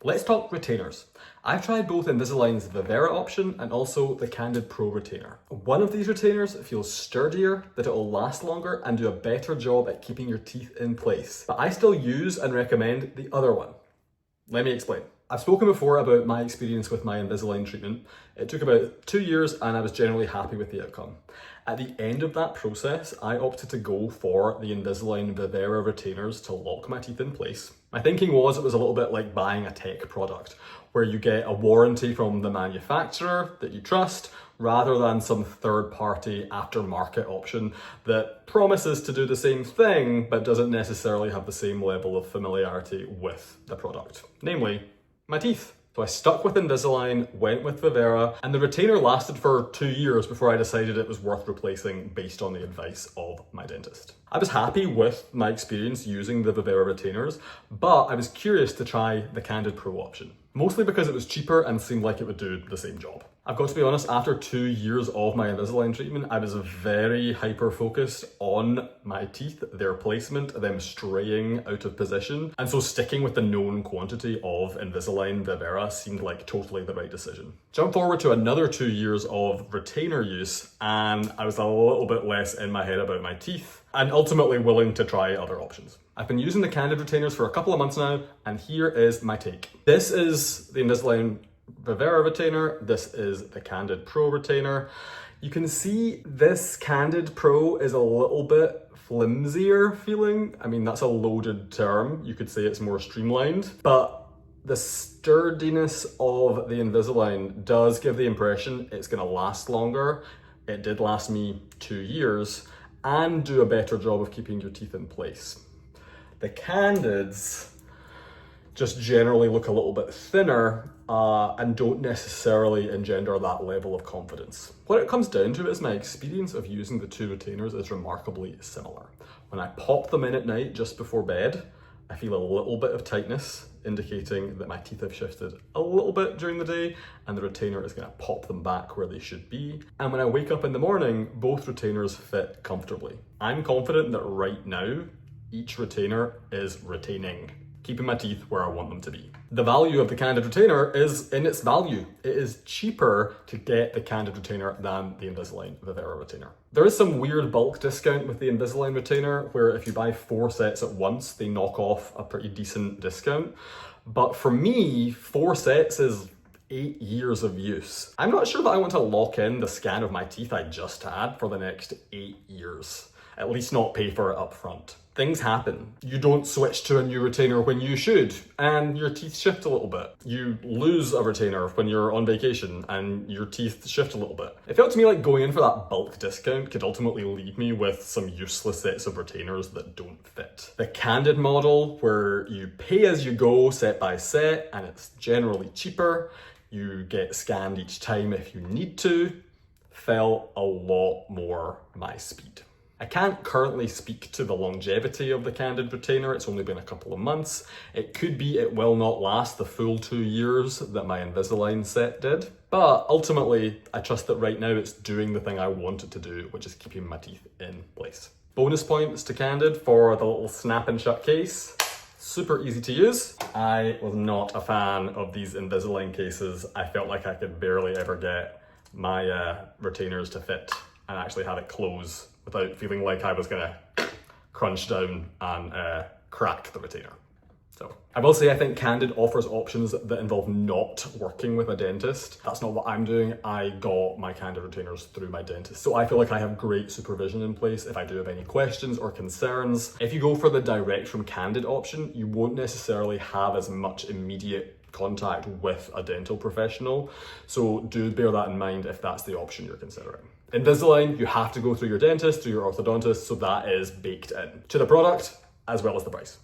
Let's talk retainers. I've tried both Invisalign's Vivera option and also the Candid Pro retainer. One of these retainers feels sturdier, that it will last longer and do a better job at keeping your teeth in place. But I still use and recommend the other one. Let me explain. I've spoken before about my experience with my Invisalign treatment. It took about 2 years and I was generally happy with the outcome. At the end of that process, I opted to go for the Invisalign Vivera retainers to lock my teeth in place. My thinking was it was a little bit like buying a tech product, where you get a warranty from the manufacturer that you trust, rather than some third-party aftermarket option that promises to do the same thing, but doesn't necessarily have the same level of familiarity with the product, namely my teeth. So I stuck with Invisalign, went with Vivera, and the retainer lasted for 2 years before I decided it was worth replacing based on the advice of my dentist. I was happy with my experience using the Vivera retainers, but I was curious to try the Candid Pro option, mostly because it was cheaper and seemed like it would do the same job. I've got to be honest, after 2 years of my Invisalign treatment, I was very hyper-focused on my teeth, their placement, them straying out of position. And so sticking with the known quantity of Invisalign Vivera seemed like totally the right decision. Jump forward to another 2 years of retainer use, and I was a little bit less in my head about my teeth, and ultimately willing to try other options. I've been using the Candid retainers for a couple of months now, and here is my take. This is the Invisalign Vivera retainer, this is the Candid Pro retainer. You can see this Candid Pro is a little bit flimsier feeling. I mean, that's a loaded term. You could say it's more streamlined, but the sturdiness of the Invisalign does give the impression it's gonna last longer. It did last me 2 years and do a better job of keeping your teeth in place. The Candids just generally look a little bit thinner and don't necessarily engender that level of confidence. What it comes down to is my experience of using the two retainers is remarkably similar. When I pop them in at night just before bed, I feel a little bit of tightness, indicating that my teeth have shifted a little bit during the day, and the retainer is going to pop them back where they should be. And when I wake up in the morning, both retainers fit comfortably. I'm confident that right now, each retainer is retaining, keeping my teeth where I want them to be. The value of the Candid retainer is in its value. It is cheaper to get the Candid retainer than the Invisalign Vivera retainer. There is some weird bulk discount with the Invisalign retainer, where if you buy 4 sets at once, they knock off a pretty decent discount. But for me, 4 sets is 8 years of use. I'm not sure that I want to lock in the scan of my teeth I just had for the next 8 years. At least not pay for it up front. Things happen. You don't switch to a new retainer when you should, and your teeth shift a little bit. You lose a retainer when you're on vacation and your teeth shift a little bit. It felt to me like going in for that bulk discount could ultimately leave me with some useless sets of retainers that don't fit. The Candid model, where you pay as you go set by set, and it's generally cheaper, you get scanned each time if you need to, felt a lot more my speed. I can't currently speak to the longevity of the Candid retainer. It's only been a couple of months. It could be it will not last the full 2 years that my Invisalign set did. But ultimately, I trust that right now it's doing the thing I want it to do, which is keeping my teeth in place. Bonus points to Candid for the little snap and shut case. Super easy to use. I was not a fan of these Invisalign cases. I felt like I could barely ever get my retainers to fit and actually have it close without feeling like I was gonna crunch down and crack the retainer. So I will say I think Candid offers options that involve not working with a dentist. That's not what I'm doing. I got my Candid retainers through my dentist. So I feel like I have great supervision in place if I do have any questions or concerns. If you go for the direct from Candid option, you won't necessarily have as much immediate contact with a dental professional. So do bear that in mind if that's the option you're considering. Invisalign, you have to go through your dentist, through your orthodontist, so that is baked in to the product as well as the price.